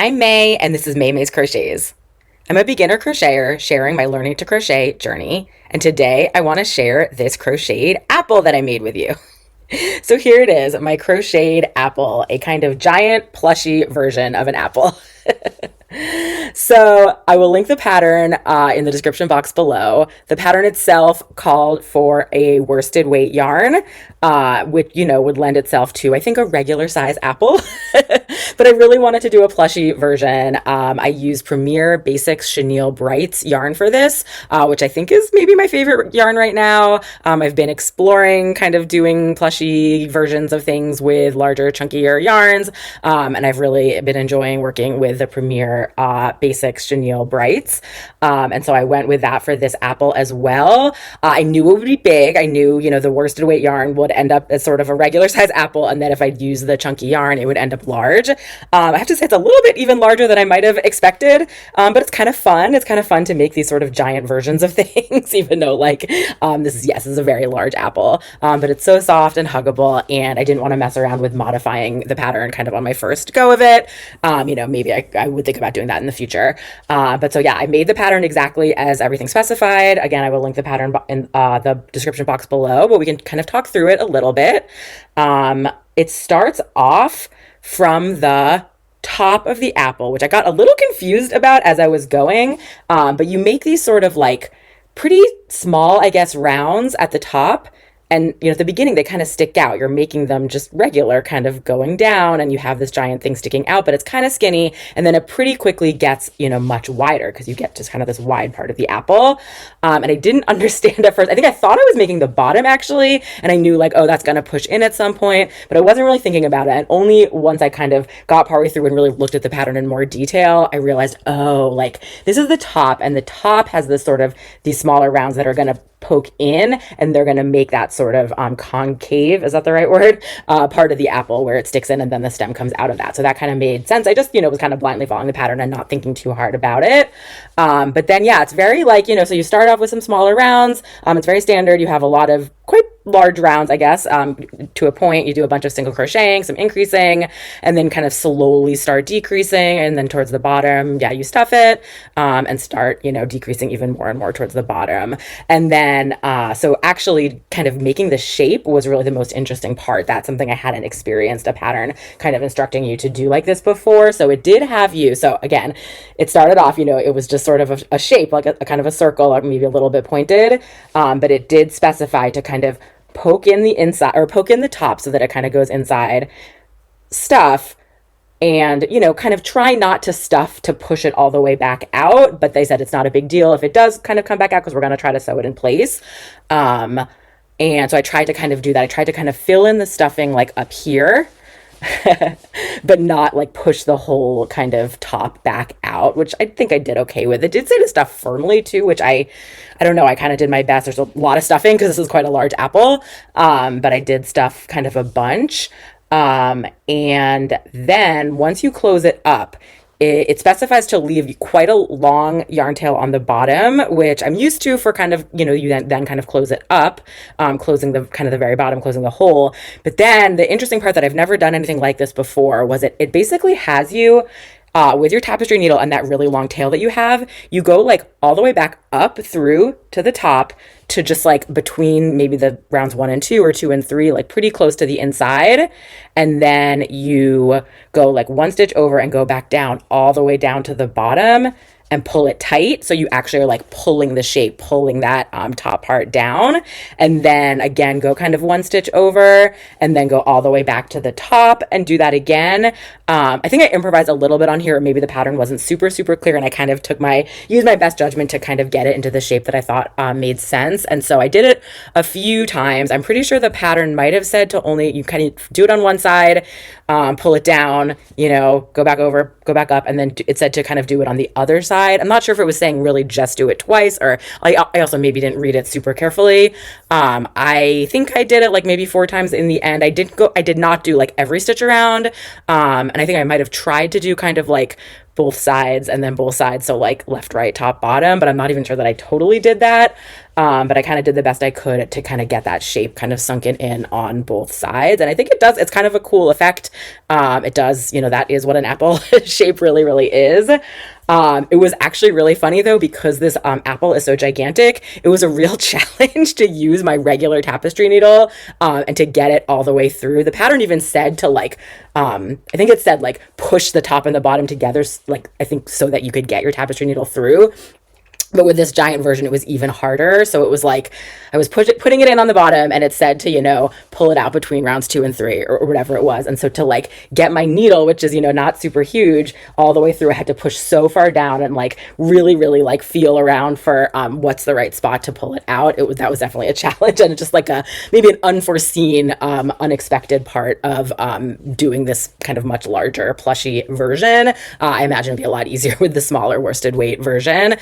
I'm May, and this is May's Crochets. I'm a beginner crocheter sharing my learning to crochet journey, and today I want to share this crocheted apple that I made with you. So here it is, my crocheted apple, a kind of giant plushy version of an apple. So I will link the pattern in the description box below. The pattern itself called for a worsted weight yarn, which, would lend itself to, I think, a regular size apple. But I really wanted to do a plushy version. I used Premier Basix Chenille Brights yarn for this, which I think is maybe my favorite yarn right now. I've been exploring kind of doing plushy versions of things with larger, chunkier yarns, and I've really been enjoying working with the Premier Basix Chenille Brights. And so I went with that for this apple as well. I knew it would be big. I knew, the worsted weight yarn would end up as sort of a regular size apple, and then if I'd use the chunky yarn, it would end up large. I have to say it's a little bit even larger than I might have expected, but it's kind of fun. It's kind of fun to make these sort of giant versions of things, even though this is a very large apple, but it's so soft and huggable, and I didn't want to mess around with modifying the pattern kind of on my first go of it. Maybe I would think about doing that in the future. But so yeah, I made the pattern exactly as everything specified. Again, I will link the pattern in the description box below, but we can kind of talk through it a little bit. It starts off from the top of the apple, which I got a little confused about as I was going. But you make these sort of pretty small, I guess, rounds at the top. And, at the beginning, they kind of stick out. You're making them just regular, kind of going down, and you have this giant thing sticking out, but it's kind of skinny. And then it pretty quickly gets, much wider because you get just kind of this wide part of the apple. And I didn't understand at first. I think I thought I was making the bottom, actually. And I knew, that's going to push in at some point. But I wasn't really thinking about it. And only once I kind of got partway through and really looked at the pattern in more detail, I realized, this is the top. And the top has this sort of, these smaller rounds that are going to poke in, and they're going to make that sort of concave, is that the right word, part of the apple where it sticks in and then the stem comes out of that. So that kind of made sense. I just was kind of blindly following the pattern and not thinking too hard about it. But then it's very so you start off with some smaller rounds. It's very standard. You have a lot of quite large rounds, I guess, to a point. You do a bunch of single crocheting, some increasing, and then kind of slowly start decreasing, and then towards the bottom, you stuff it, and start, decreasing even more and more towards the bottom. And then, so actually kind of making the shape was really the most interesting part. That's something I hadn't experienced a pattern kind of instructing you to do like this before. So it did have you. So again, it started off, it was just sort of a shape, like a kind of a circle, or maybe a little bit pointed, but it did specify to kind of poke in the inside or poke in the top so that it kind of goes inside, stuff, and kind of try not to stuff to push it all the way back out. But they said it's not a big deal if it does kind of come back out, because we're going to try to sew it in place. And so I tried to kind of do that. I tried to kind of fill in the stuffing up here, but not push the whole kind of top back out, which I think I did okay with. It did say to stuff firmly too, which I don't know. I kind of did my best. There's a lot of stuffing because this is quite a large apple. But I did stuff kind of a bunch. And then once you close it up, it specifies to leave quite a long yarn tail on the bottom, which I'm used to for kind of, you then kind of close it up, closing the kind of the very bottom, closing the hole. But then the interesting part that I've never done anything like this before was it basically has you, with your tapestry needle and that really long tail that you have, you go all the way back up through to the top to just between maybe the rounds 1 and 2 or 2 and 3, pretty close to the inside. And then you go 1 stitch over and go back down all the way down to the bottom and pull it tight. So you actually are pulling the shape, pulling that top part down. And then again, go kind of 1 stitch over and then go all the way back to the top and do that again. I think I improvised a little bit on here. Maybe the pattern wasn't super, super clear. And I kind of used my best judgment to kind of get it into the shape that I thought made sense. And so I did it a few times. I'm pretty sure the pattern might have said to only, you kind of do it on one side, pull it down, go back over, go back up. And then it said to kind of do it on the other side side. I'm not sure if it was saying really just do it twice, or I also maybe didn't read it super carefully. I think I did it like maybe 4 times in the end. I did not do like every stitch around. And I think I might have tried to do kind of like both sides and then both sides, so like left, right, top, bottom, but I'm not even sure that I totally did that. But I kind of did the best I could to kind of get that shape kind of sunken in on both sides. And I think it does, it's kind of a cool effect. It does, you know, that is what an apple shape really, really is. It was actually really funny though, because this apple is so gigantic. It was a real challenge to use my regular tapestry needle and to get it all the way through. The pattern even said to like, I think it said like push the top and the bottom together, like I think so that you could get your tapestry needle through. But with this giant version, it was even harder. So it was like I was putting it in on the bottom, and it said to, you know, pull it out between rounds 2 and 3 or whatever it was. And so to like get my needle, which is, you know, not super huge, all the way through, I had to push so far down and like really, really like feel around for what's the right spot to pull it out. That was definitely a challenge, and just like maybe an unforeseen, unexpected part of doing this kind of much larger plushie version. I imagine it'd be a lot easier with the smaller worsted weight version.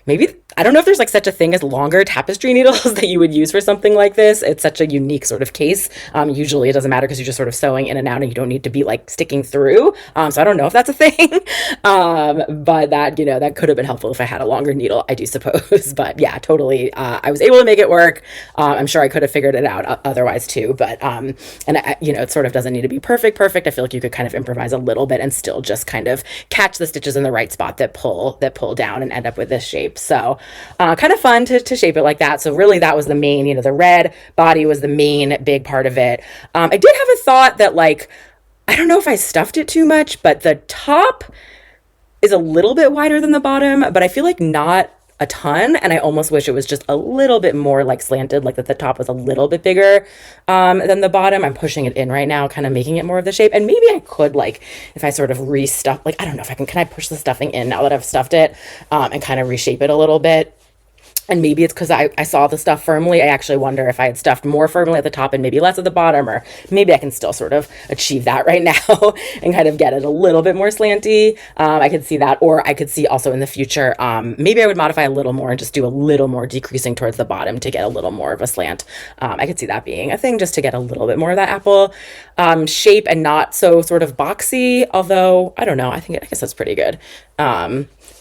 Maybe, I don't know if there's like such a thing as longer tapestry needles that you would use for something like this. It's such a unique sort of case. Usually it doesn't matter because you're just sort of sewing in and out and you don't need to be like sticking through. So I don't know if that's a thing. But that, you know, that could have been helpful if I had a longer needle, I do suppose. But yeah, totally. I was able to make it work. I'm sure I could have figured it out otherwise too. But, you know, it sort of doesn't need to be perfect. I feel like you could kind of improvise a little bit and still just kind of catch the stitches in the right spot that pull down and end up with this shape. So kind of fun to shape it like that. So really that was the main, you know, the red body was the main big part of it. I did have a thought that like, I don't know if I stuffed it too much, but the top is a little bit wider than the bottom, but I feel like not a ton. And I almost wish it was just a little bit more like slanted, like that the top was a little bit bigger than the bottom. I'm pushing it in right now, kind of making it more of the shape. And maybe I could, like, if I sort of restuff, like, I don't know if can I push the stuffing in now that I've stuffed it and kind of reshape it a little bit. And maybe it's because I saw the stuff firmly. I actually wonder if I had stuffed more firmly at the top and maybe less at the bottom, or maybe I can still sort of achieve that right now and kind of get it a little bit more slanty. I could see that, or I could see also in the future, maybe I would modify a little more and just do a little more decreasing towards the bottom to get a little more of a slant. I could see that being a thing just to get a little bit more of that apple shape and not so sort of boxy, although I don't know. I guess that's pretty good.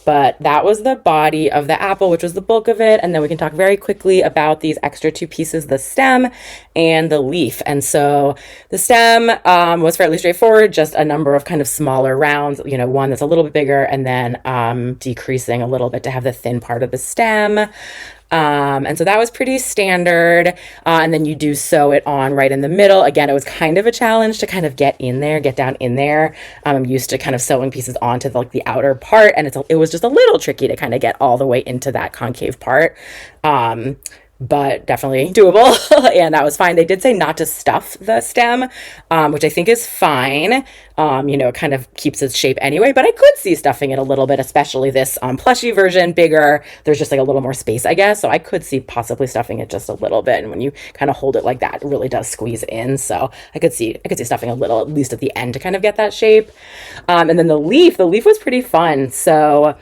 But that was the body of the apple, which was the bulk of it. And then we can talk very quickly about these extra 2 pieces, the stem and the leaf. And so the stem was fairly straightforward, just a number of kind of smaller rounds, you know, one that's a little bit bigger and then decreasing a little bit to have the thin part of the stem. And so that was pretty standard. And then you do sew it on right in the middle. Again, it was kind of a challenge to kind of get down in there. I'm used to kind of sewing pieces onto the outer part, and it was just a little tricky to kind of get all the way into that concave part. But definitely doable. And that was fine. They did say not to stuff the stem, which I think is fine. You know, it kind of keeps its shape anyway, but I could see stuffing it a little bit, especially this plushie version, bigger. There's just like a little more space, I guess. So I could see possibly stuffing it just a little bit. And when you kind of hold it like that, it really does squeeze in. So I could see stuffing a little, at least at the end, to kind of get that shape. And then the leaf was pretty fun. So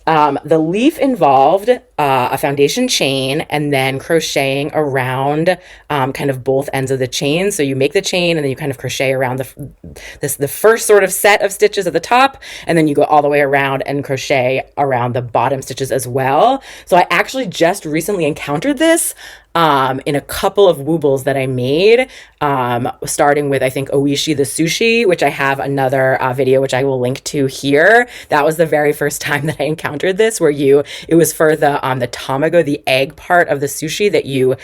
the leaf involved a foundation chain and then crocheting around kind of both ends of the chain. So you make the chain and then you kind of crochet around the first sort of set of stitches at the top, and then you go all the way around and crochet around the bottom stitches as well. So I actually just recently encountered this in a couple of woobles that I made, starting with, I think, Oishi the sushi, which I have another video, which I will link to here. That was the very first time that I encountered this, where it was for the tamago, the egg part of the sushi, that you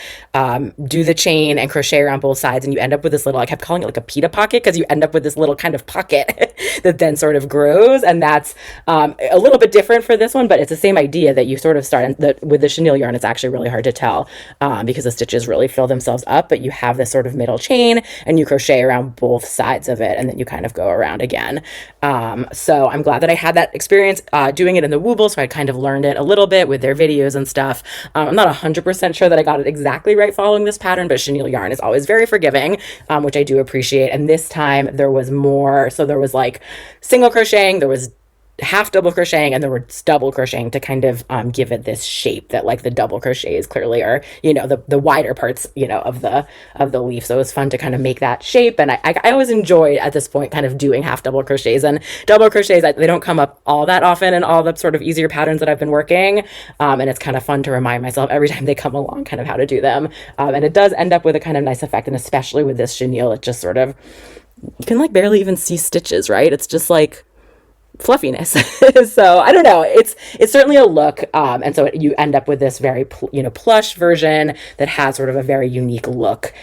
do the chain and crochet around both sides, and you end up with this little, I kept calling it like a pita pocket, because you end up with this little kind of pocket that then sort of grows. And that's a little bit different for this one, but it's the same idea that you sort of start, and with the chenille yarn, it's actually really hard to tell because the stitches really fill themselves up, but you have this sort of middle chain and you crochet around both sides of it, and then you kind of go around again. So I'm glad that I had that experience doing it in the wooble, so I kind of learned it a little bit with their videos and stuff. I'm not 100% sure that I got it exactly right following this pattern, but chenille yarn is always very forgiving, which I do appreciate. And this time there was more, so there was like single crocheting, there was half double crocheting and then we're double crocheting to kind of give it this shape that like the double crochets clearly are, the wider parts, of the leaf. So it was fun to kind of make that shape. And I always enjoy at this point kind of doing half double crochets and double crochets. They don't come up all that often in all the sort of easier patterns that I've been working. And it's kind of fun to remind myself every time they come along kind of how to do them. And it does end up with a kind of nice effect. And especially with this chenille, it just sort of, you can like barely even see stitches, right? It's just like fluffiness. So I don't know, it's certainly a look, and so you end up with this very plush version that has sort of a very unique look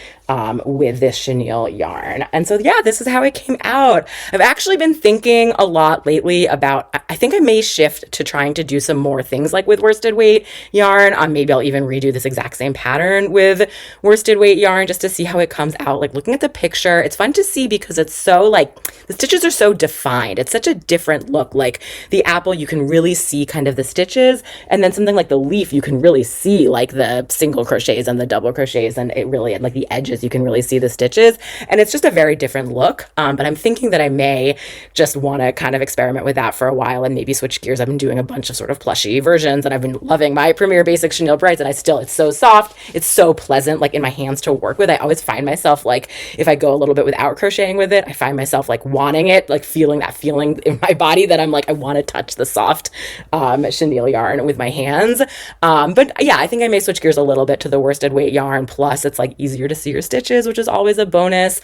with this chenille yarn. And so yeah, this is how it came out. I've actually been thinking a lot lately about, I think I may shift to trying to do some more things like with worsted weight yarn. Maybe I'll even redo this exact same pattern with worsted weight yarn just to see how it comes out. Like looking at the picture, it's fun to see because it's so like the stitches are so defined. It's such a different look. Like the apple, you can really see kind of the stitches, and then something like the leaf, you can really see like the single crochets and the double crochets, and it really, like the edges, you can really see the stitches, and it's just a very different look. But I'm thinking that I may just want to kind of experiment with that for a while and maybe switch gears. I've been doing a bunch of sort of plushie versions, and I've been loving my Premier Basics Chenille Brights, and it's so soft, it's so pleasant like in my hands to work with. I always find myself like, if I go a little bit without crocheting with it, I find myself like wanting it, like feeling that feeling in my body that I'm like, I want to touch the soft chenille yarn with my hands. But yeah, I think I may switch gears a little bit to the worsted weight yarn. Plus it's like easier to see your stitches, which is always a bonus.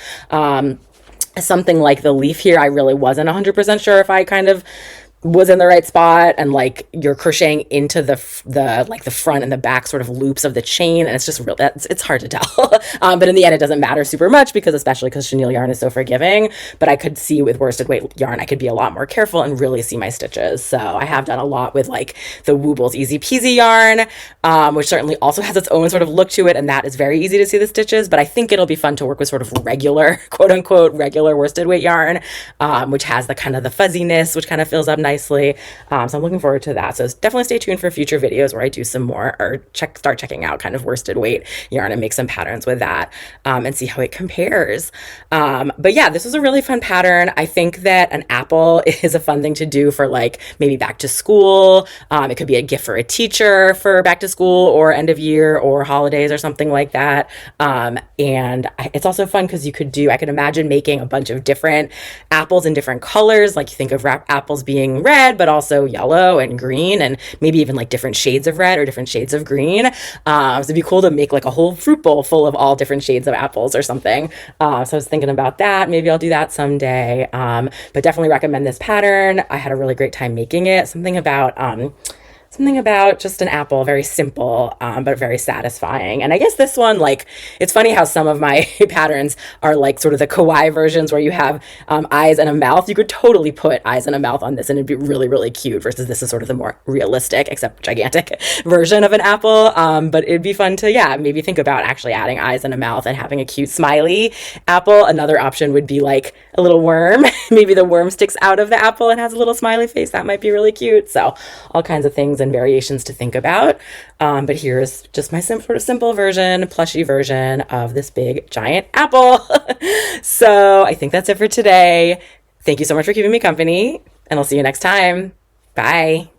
Something like the leaf here, I really wasn't 100% sure if I kind of was in the right spot, and like you're crocheting into the like the front and the back sort of loops of the chain, and it's just real, it's hard to tell. But in the end it doesn't matter super much, because especially because chenille yarn is so forgiving. But I could see with worsted weight yarn I could be a lot more careful and really see my stitches. So I have done a lot with like the Woobles Easy Peasy yarn, which certainly also has its own sort of look to it, and that is very easy to see the stitches. But I think it'll be fun to work with sort of regular, quote unquote regular worsted weight yarn, which has the kind of the fuzziness, which kind of fills up nicely. So I'm looking forward to that. So definitely stay tuned for future videos where I do some more, or start checking out kind of worsted weight yarn and make some patterns with that, and see how it compares. But yeah, this was a really fun pattern. I think that an apple is a fun thing to do for like maybe back to school. It could be a gift for a teacher for back to school or end of year or holidays or something like that. And it's also fun because I could imagine making a bunch of different apples in different colors. Like you think of apples being red, but also yellow and green, and maybe even like different shades of red or different shades of green. So it'd be cool to make like a whole fruit bowl full of all different shades of apples or something. So I was thinking about that. Maybe I'll do that someday. But definitely recommend this pattern. I had a really great time making it. Something about just an apple, very simple, but very satisfying. And I guess this one, like, it's funny how some of my patterns are like sort of the kawaii versions where you have eyes and a mouth. You could totally put eyes and a mouth on this and it'd be really, really cute, versus this is sort of the more realistic, except gigantic version of an apple. But it'd be fun to, yeah, maybe think about actually adding eyes and a mouth and having a cute smiley apple. Another option would be like a little worm. Maybe the worm sticks out of the apple and has a little smiley face. That might be really cute. So all kinds of things and variations to think about. But here's just my sort of simple version, plushie version of this big giant apple. So I think that's it for today. Thank you so much for keeping me company, and I'll see you next time. Bye.